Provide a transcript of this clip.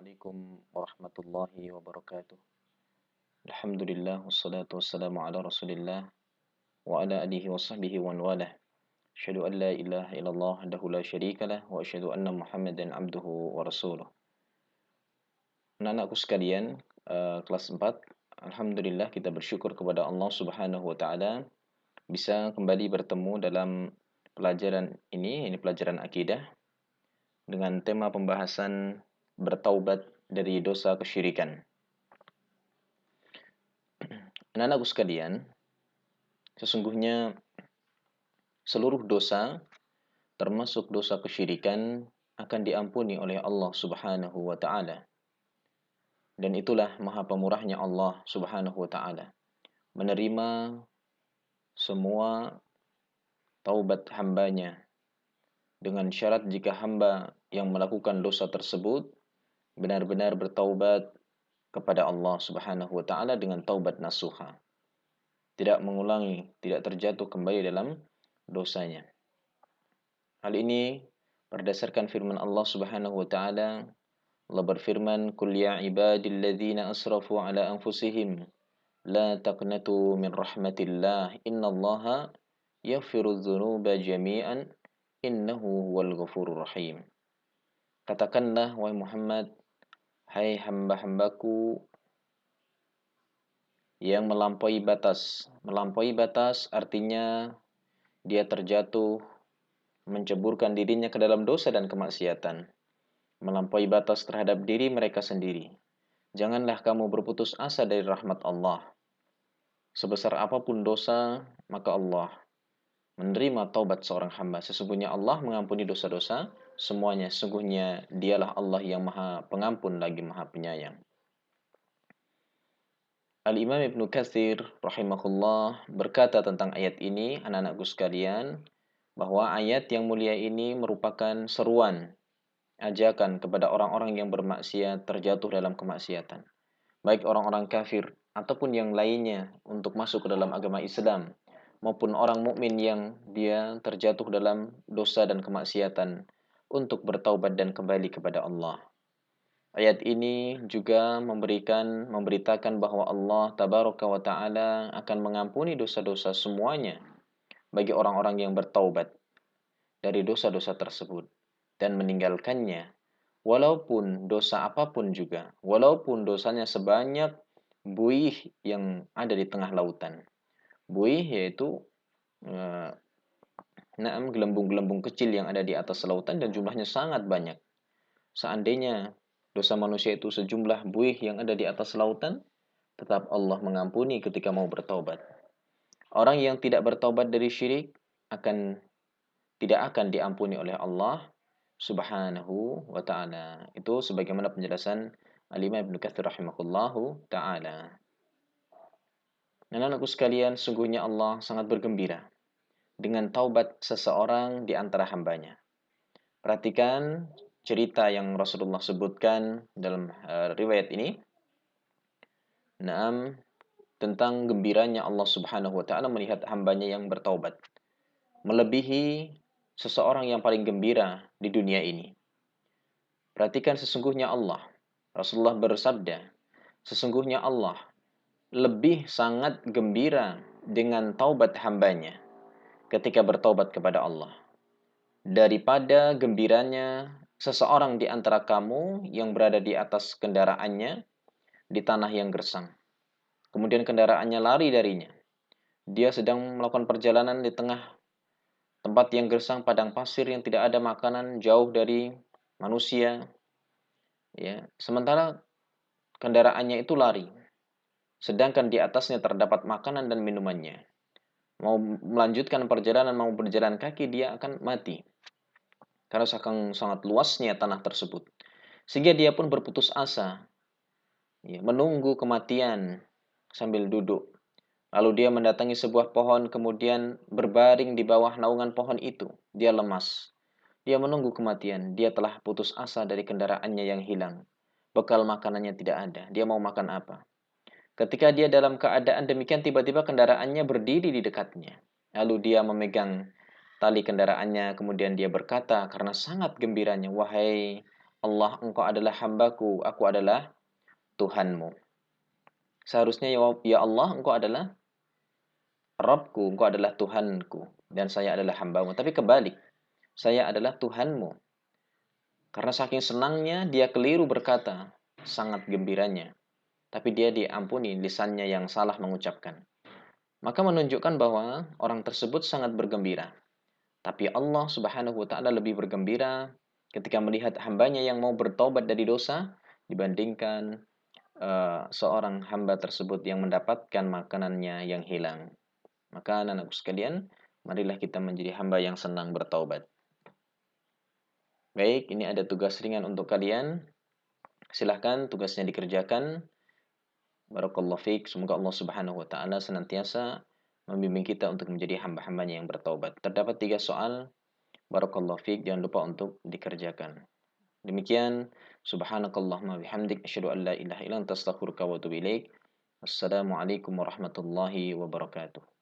Assalamualaikum warahmatullahi wabarakatuh. Alhamdulillah wassalatu wassalamu ala Rasulillah wa ala alihi wa sahbihi wa man walah. Asyhadu an la ilaha illallah wahdahu la syarikalah wa asyhadu anna Muhammadan abduhu wa rasuluh. Anak-anakku sekalian, kelas 4, alhamdulillah kita bersyukur kepada Allah Subhanahu wa taala bisa kembali bertemu dalam pelajaran ini pelajaran akidah dengan tema pembahasan bertaubat dari dosa kesyirikan. Anak-anakku sekalian, sesungguhnya seluruh dosa, termasuk dosa kesyirikan, akan diampuni oleh Allah Subhanahu wa taala. Dan itulah maha pemurahnya Allah Subhanahu wa taala, menerima semua taubat hambanya dengan syarat jika hamba yang melakukan dosa tersebut benar-benar bertaubat kepada Allah Subhanahu wa taala dengan taubat nasuha. Tidak mengulangi, tidak terjatuh kembali dalam dosanya. Hal ini berdasarkan firman Allah Subhanahu wa taala. Allah berfirman, "Qul ya ibadilladzina asrafu ala anfusihim la taqnatu min rahmatillah innallaha yaghfiru dzunuba jami'an innahu huwal ghafurur rahim." Katakanlah wahai Muhammad, hai hamba-hambaku yang melampaui batas. Melampaui batas artinya dia terjatuh, menceburkan dirinya ke dalam dosa dan kemaksiatan. Melampaui batas terhadap diri mereka sendiri. Janganlah kamu berputus asa dari rahmat Allah. Sebesar apapun dosa, maka Allah menerima taubat seorang hamba. Sesungguhnya Allah mengampuni dosa-dosa semuanya. Sesungguhnya dialah Allah yang maha pengampun lagi maha penyayang. Al-Imam Ibnu Katsir rahimahullah berkata tentang ayat ini, anak-anakku sekalian, bahwa ayat yang mulia ini merupakan seruan, ajakan kepada orang-orang yang bermaksiat, terjatuh dalam kemaksiatan. Baik orang-orang kafir ataupun yang lainnya untuk masuk ke dalam agama Islam, maupun orang mukmin yang dia terjatuh dalam dosa dan kemaksiatan untuk bertaubat dan kembali kepada Allah. Ayat ini juga memberitakan bahwa Allah tabaraka wa taala akan mengampuni dosa-dosa semuanya bagi orang-orang yang bertaubat dari dosa-dosa tersebut dan meninggalkannya, walaupun dosa apapun juga, walaupun dosanya sebanyak buih yang ada di tengah lautan. Buih yaitu gelembung-gelembung kecil yang ada di atas lautan dan jumlahnya sangat banyak. Seandainya dosa manusia itu sejumlah buih yang ada di atas lautan, tetap Allah mengampuni ketika mau bertaubat. Orang yang tidak bertaubat dari syirik tidak akan diampuni oleh Allah Subhanahu wa taala. Itu sebagaimana penjelasan Al-Imam Ibnu Katsir rahimahullahu taala. Anak-anakku sekalian, sungguhnya Allah sangat bergembira dengan taubat seseorang di antara hambanya. Perhatikan cerita yang Rasulullah sebutkan dalam riwayat ini. Tentang gembiranya Allah Subhanahu wa taala melihat hambanya yang bertaubat. Melebihi seseorang yang paling gembira di dunia ini. Perhatikan sesungguhnya Allah. Rasulullah bersabda, sesungguhnya Allah lebih sangat gembira dengan taubat hambanya ketika bertaubat kepada Allah daripada gembiranya seseorang di antara kamu yang berada di atas kendaraannya di tanah yang gersang. Kemudian kendaraannya lari darinya. Dia sedang melakukan perjalanan di tengah tempat yang gersang, padang pasir yang tidak ada makanan, jauh dari manusia. Ya, sementara kendaraannya itu lari. Sedangkan di atasnya terdapat makanan dan minumannya. Mau melanjutkan perjalanan, mau berjalan kaki, dia akan mati. Karena sangat luasnya tanah tersebut. Sehingga dia pun berputus asa. Ya, menunggu kematian sambil duduk. Lalu dia mendatangi sebuah pohon, kemudian berbaring di bawah naungan pohon itu. Dia lemas. Dia menunggu kematian. Dia telah putus asa dari kendaraannya yang hilang. Bekal makanannya tidak ada. Dia mau makan apa? Ketika dia dalam keadaan demikian, tiba-tiba kendaraannya berdiri di dekatnya. Lalu dia memegang tali kendaraannya, kemudian dia berkata karena sangat gembiranya, "Wahai Allah, engkau adalah hambaku, aku adalah Tuhanmu. Seharusnya ya Allah, engkau adalah Rabbku, engkau adalah Tuhanku, dan saya adalah hambamu. Tapi kebalik, saya adalah Tuhanmu. Karena saking senangnya, dia keliru berkata, sangat gembiranya. Tapi dia diampuni lisannya yang salah mengucapkan. Maka menunjukkan bahwa orang tersebut sangat bergembira. Tapi Allah Subhanahu wa taala lebih bergembira ketika melihat hambanya yang mau bertobat dari dosa dibandingkan seorang hamba tersebut yang mendapatkan makanannya yang hilang. Maka anak-anakku sekalian, marilah kita menjadi hamba yang senang bertaubat. Baik, ini ada tugas ringan untuk kalian. Silahkan tugasnya dikerjakan. Barakallahu fiik. Semoga Allah Subhanahu wa taala senantiasa membimbing kita untuk menjadi hamba-hambanya yang bertaubat. Terdapat 3 soal. Barakallahu fiik. Jangan lupa untuk dikerjakan. Demikian, subhanakallahumma bihamdik asyhadu an la ilaha illa anta astaghfiruka wa atubu ilaik. Wassalamualaikum warahmatullahi wabarakatuh.